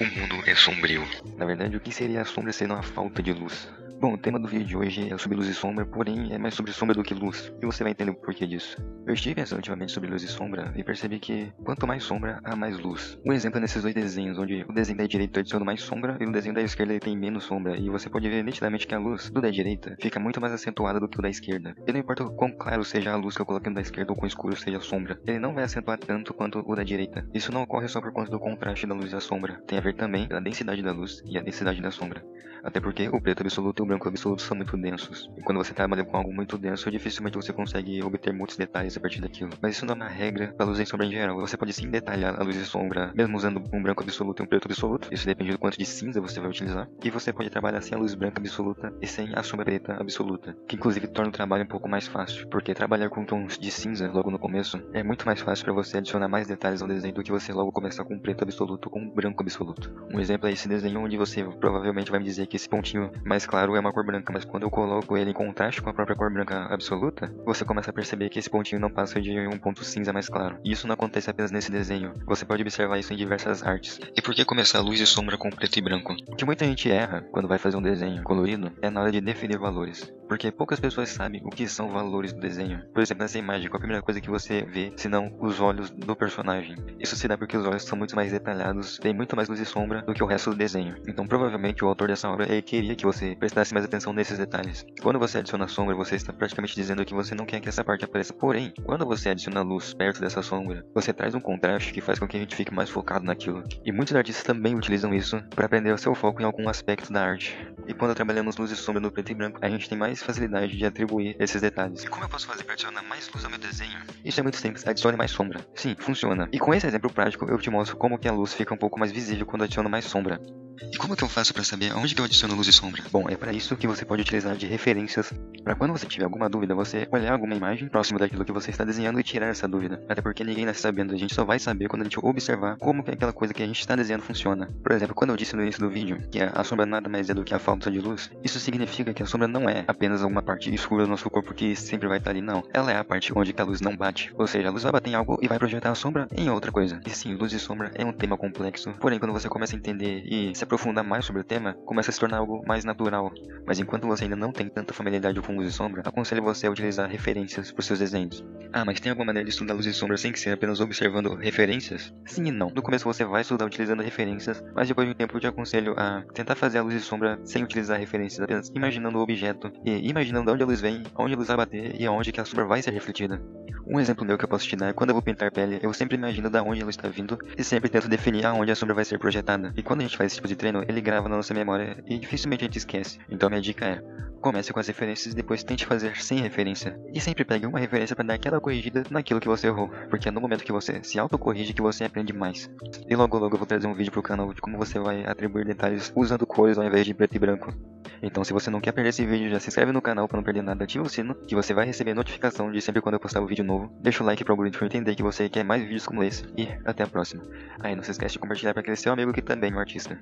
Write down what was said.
O mundo é sombrio. Na verdade, o que seria a sombra sendo a falta de luz? Bom, o tema do vídeo de hoje é sobre luz e sombra, porém é mais sobre sombra do que luz, e você vai entender o porquê disso. Eu estive pensando ultimamente sobre luz e sombra e percebi que quanto mais sombra, há mais luz. Um exemplo é nesses dois desenhos, onde o desenho da direita adiciona mais sombra e o desenho da esquerda ele tem menos sombra, e você pode ver nitidamente que a luz do da direita fica muito mais acentuada do que o da esquerda. E não importa o quão claro seja a luz que eu coloquei no da esquerda ou quão escuro seja a sombra, ele não vai acentuar tanto quanto o da direita. Isso não ocorre só por conta do contraste da luz e da sombra, tem a ver também pela densidade da luz e a densidade da sombra. Até porque o preto absoluto e o branco absoluto são muito densos. E quando você trabalha com algo muito denso, dificilmente você consegue obter muitos detalhes a partir daquilo. Mas isso não é uma regra para luz e sombra em geral. Você pode sim detalhar a luz e sombra, mesmo usando um branco absoluto e um preto absoluto. Isso depende do quanto de cinza você vai utilizar. E você pode trabalhar sem a luz branca absoluta e sem a sombra preta absoluta. Que inclusive torna o trabalho um pouco mais fácil. Porque trabalhar com tons de cinza logo no começo é muito mais fácil para você adicionar mais detalhes ao desenho do que você logo começar com um preto absoluto ou com um branco absoluto. Um exemplo é esse desenho onde você provavelmente vai me dizer que esse pontinho mais claro é uma cor branca, mas quando eu coloco ele em contraste com a própria cor branca absoluta, você começa a perceber que esse pontinho não passa de um ponto cinza mais claro. E isso não acontece apenas nesse desenho, você pode observar isso em diversas artes. E por que começar luz e sombra com preto e branco? O que muita gente erra quando vai fazer um desenho colorido é na hora de definir valores. Porque poucas pessoas sabem o que são valores do desenho. Por exemplo, nessa imagem, qual a primeira coisa que você vê, senão os olhos do personagem? Isso se dá porque os olhos são muito mais detalhados, tem muito mais luz e sombra do que o resto do desenho. Então provavelmente o autor dessa obra ele queria que você prestasse mais atenção nesses detalhes. Quando você adiciona sombra, você está praticamente dizendo que você não quer que essa parte apareça. Porém, quando você adiciona luz perto dessa sombra, você traz um contraste que faz com que a gente fique mais focado naquilo. E muitos artistas também utilizam isso para prender o seu foco em algum aspecto da arte. E quando trabalhamos luz e sombra no preto e branco, a gente tem mais facilidade de atribuir esses detalhes. E como eu posso fazer para adicionar mais luz ao meu desenho? Isso é muito simples, adicione mais sombra. Sim, funciona. E com esse exemplo prático, eu te mostro como que a luz fica um pouco mais visível quando adiciono mais sombra. E como que eu faço para saber aonde que eu adiciono luz e sombra? Bom, é para isso que você pode utilizar de referências, para quando você tiver alguma dúvida, você olhar alguma imagem próximo daquilo que você está desenhando e tirar essa dúvida. Até porque ninguém nasce sabendo, a gente só vai saber quando a gente observar como que aquela coisa que a gente está desenhando funciona. Por exemplo, quando eu disse no início do vídeo que a sombra nada mais é do que a falta de luz, isso significa que a sombra não é apenas alguma parte escura do nosso corpo que sempre vai estar ali, não. Ela é a parte onde a luz não bate, ou seja, a luz vai bater em algo e vai projetar a sombra em outra coisa. E sim, luz e sombra é um tema complexo, porém quando você começa a entender e se aprofundar mais sobre o tema, começa a se tornar algo mais natural. Mas enquanto você ainda não tem tanta familiaridade com luz e sombra, aconselho você a utilizar referências para os seus desenhos. Ah, mas tem alguma maneira de estudar luz e sombra sem que ser apenas observando referências? Sim e não. No começo você vai estudar utilizando referências, mas depois de um tempo eu te aconselho a tentar fazer a luz e sombra sem utilizar referências, apenas imaginando o objeto e imaginando onde a luz vem, onde a luz vai bater e aonde que a sombra vai ser refletida. Um exemplo meu que eu posso te dar é quando eu vou pintar pele, eu sempre imagino da onde ela está vindo e sempre tento definir aonde a sombra vai ser projetada. E quando a gente faz esse tipo de treino, ele grava na nossa memória e dificilmente a gente esquece. Então minha dica é: comece com as referências e depois tente fazer sem referência. E sempre pegue uma referência para dar aquela corrigida naquilo que você errou, porque é no momento que você se autocorrige que você aprende mais. E logo logo eu vou trazer um vídeo pro canal de como você vai atribuir detalhes usando cores ao invés de preto e branco. Então se você não quer perder esse vídeo, já se inscreve no canal para não perder nada, ativa o sino, que você vai receber notificação de sempre quando eu postar um vídeo novo. Deixa o like para o algoritmo entender que você quer mais vídeos como esse, e até a próxima. Aí não se esquece de compartilhar para aquele seu amigo que também é um artista.